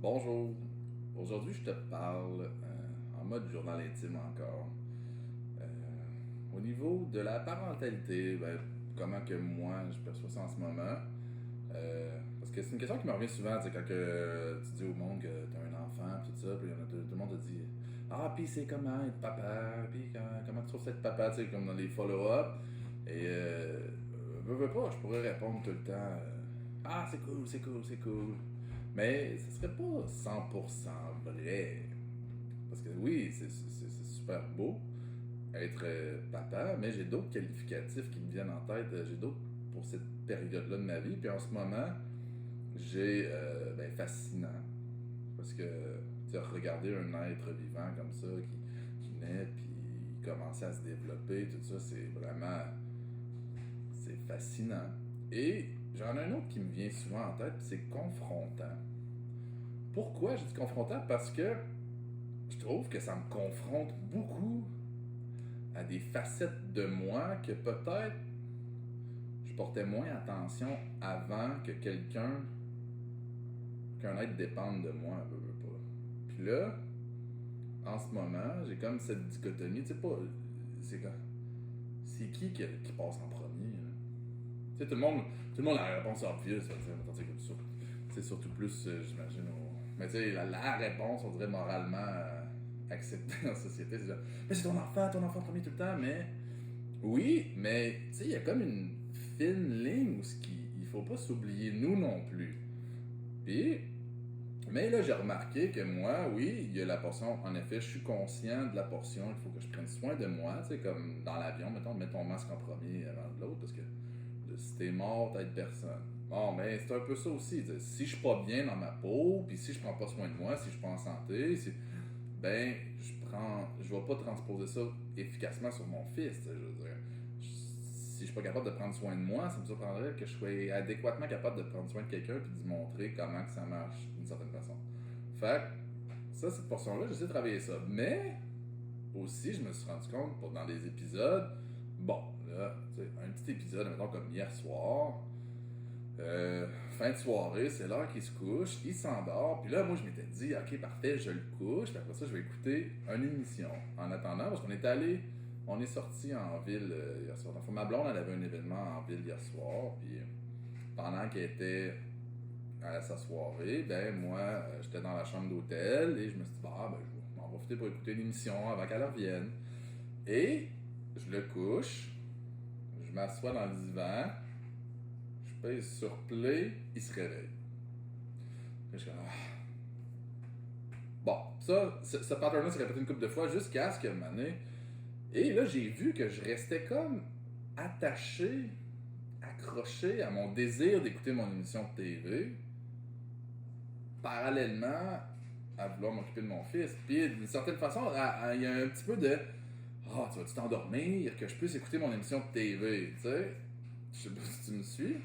Bonjour. Aujourd'hui, je te parle en mode journal intime encore. Au niveau de la parentalité, comment que moi je perçois ça en ce moment. Parce que c'est une question qui me revient souvent, tu sais, quand tu dis au monde que tu as un enfant, tout ça, puis tout le monde te dit ah, puis c'est comment être papa, puis comment tu trouves ça être papa, tu sais, comme dans les follow-up. Et veux pas, je pourrais répondre tout le temps ah, c'est cool, c'est cool, c'est cool. Mais ce serait pas 100% vrai. Parce que oui, c'est super beau être papa, mais j'ai d'autres qualificatifs qui me viennent en tête. J'ai d'autres pour cette période-là de ma vie. Puis en ce moment, j'ai fascinant. Parce que tu as regardé un être vivant comme ça qui naît, puis il commençait à se développer, tout ça, c'est fascinant. Et j'en ai un autre qui me vient souvent en tête, puis c'est confrontant. Pourquoi je dis confrontant? Parce que je trouve que ça me confronte beaucoup à des facettes de moi que peut-être je portais moins attention avant que qu'un être dépende de moi, veut pas. Puis là, en ce moment, j'ai comme cette dichotomie, tu sais pas, c'est qui passe en premier, là? Tu sais, tout le monde a la réponse obvious, ça, c'est surtout plus, j'imagine, mais tu sais, la réponse, on dirait moralement acceptée dans la société, c'est genre, mais c'est ton enfant premier tout le temps, mais oui, mais tu sais, il y a comme une fine ligne où il faut pas s'oublier nous non plus. Puis, mais là, j'ai remarqué que moi, oui, il y a la portion, en effet, je suis conscient de la portion, il faut que je prenne soin de moi, tu sais, comme dans l'avion, mettons, mets ton masque en premier avant de l'autre, parce que si t'es mort, t'aides personne. Bon, mais c'est un peu ça aussi. Si je suis pas bien dans ma peau, puis si je prends pas soin de moi, si je suis pas en santé, ben, je vais pas transposer ça efficacement sur mon fils. Je veux dire, si je suis pas capable de prendre soin de moi, ça me surprendrait que je sois adéquatement capable de prendre soin de quelqu'un puis de lui montrer comment que ça marche d'une certaine façon. Fait que, ça, cette portion-là, j'essaie de travailler ça. Mais, aussi, je me suis rendu compte, dans des épisodes, bon, là, tu sais, un petit épisode, mettons comme hier soir, fin de soirée, c'est l'heure qu'il se couche, il s'endort, puis là, moi, je m'étais dit, ok, parfait, je le couche, puis après ça, je vais écouter une émission. En attendant, parce on est sorti en ville hier soir. Enfin, ma blonde, elle avait un événement en ville hier soir, puis pendant qu'elle était à sa soirée, ben moi, j'étais dans la chambre d'hôtel, et je me suis dit, je vais m'en profiter pour écouter l'émission avant qu'elle revienne. Et je le couche, je m'assois dans le divan, je pèse sur play, il se réveille. Et je suis comme, Bon, ça, ce pattern-là s'est répété une couple de fois jusqu'à ce que année. Et là, j'ai vu que je restais comme attaché, accroché à mon désir d'écouter mon émission de TV, parallèlement à vouloir m'occuper de mon fils. Puis d'une certaine façon, il y a un petit peu de tu vas-tu t'endormir, que je puisse écouter mon émission de TV, tu sais? Je sais pas si tu me suis.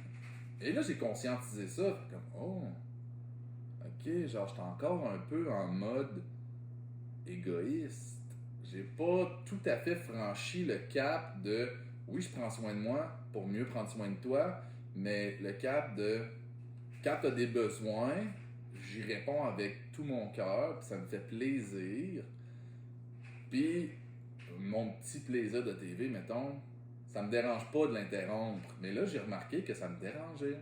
Et là, j'ai conscientisé ça, comme, ok, genre, j'étais encore un peu en mode égoïste. J'ai pas tout à fait franchi le cap de, oui, je prends soin de moi pour mieux prendre soin de toi, mais le cap de, quand t'as des besoins, j'y réponds avec tout mon cœur, puis ça me fait plaisir. Puis, mon petit plaisir de TV, mettons, ça me dérange pas de l'interrompre. Mais là, j'ai remarqué que ça me dérangeait.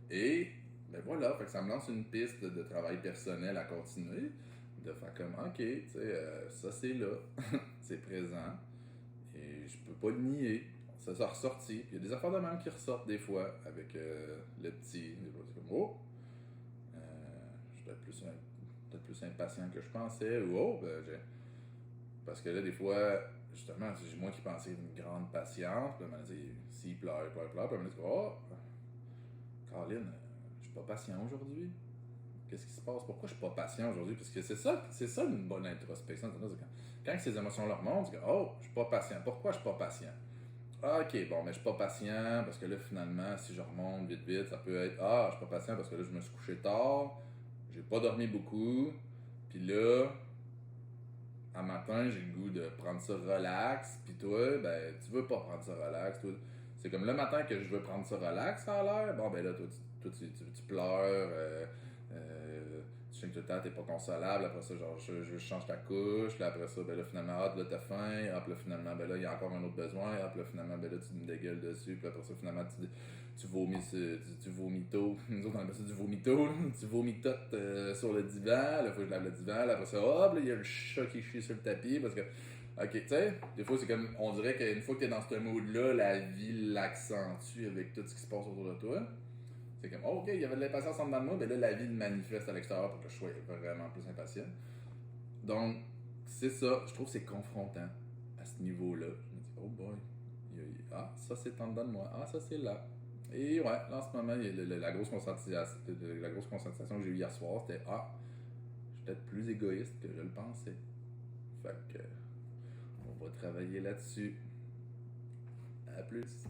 Et, ben voilà, fait que ça me lance une piste de travail personnel à continuer. De faire comme, ok, tu sais, ça c'est là, c'est présent. Et je peux pas le nier. Ça s'est ressorti. Il y a des affaires de même qui ressortent des fois avec le petit. C'est comme, euh, je suis peut-être plus impatient que je pensais. Ou parce que là, des fois, justement, c'est moi qui pensais une grande patience. Puis là, s'il pleure, puis là, je me dis, Caroline, je suis pas patient aujourd'hui. Qu'est-ce qui se passe? Pourquoi je suis pas patient aujourd'hui? Parce que c'est ça une bonne introspection. Quand ces émotions-là remontent, tu dis, je suis pas patient. Pourquoi je suis pas patient? Ah, ok, bon, mais je suis pas patient parce que là, finalement, si je remonte vite, vite, ça peut être, je suis pas patient parce que là, je me suis couché tard, j'ai pas dormi beaucoup, puis là, un matin, j'ai le goût de prendre ça relax, puis toi, ben, tu veux pas prendre ça relax, toi. C'est comme le matin que je veux prendre ça relax, ça a l'air. Bon, ben là, toi, tu pleures, machin tout le temps, t'es pas consolable, après ça, genre, je change ta couche, là, après ça, ben là, finalement, hop, là, t'as faim, hop, là, finalement, ben là, il y a encore un autre besoin, hop, là, finalement, ben là, tu me dégueules dessus, puis après ça, finalement, tu vomis, tu vomito, nous autres, on appelle ça du vomito, là. Tu vomitotes sur le divan, là, faut que je lave le divan, là, après ça, hop, là, il y a le chat qui chie sur le tapis, parce que, ok, tu sais, des fois, c'est comme, on dirait qu'une fois que t'es dans ce mood-là, la vie l'accentue avec tout ce qui se passe autour de toi. C'est comme, oh, ok, il y avait de l'impatience en dedans de moi, mais là, la vie le manifeste à l'extérieur pour que je sois vraiment plus impatient. Donc, c'est ça, je trouve que c'est confrontant à ce niveau-là. Je me dis, oh boy, ah, ça c'est en dedans de moi, ah, ça c'est là. Et ouais, là en ce moment, la grosse conscientisation que j'ai eue hier soir, c'était, ah, je suis peut-être plus égoïste que je le pensais. Fait que, on va travailler là-dessus. À plus.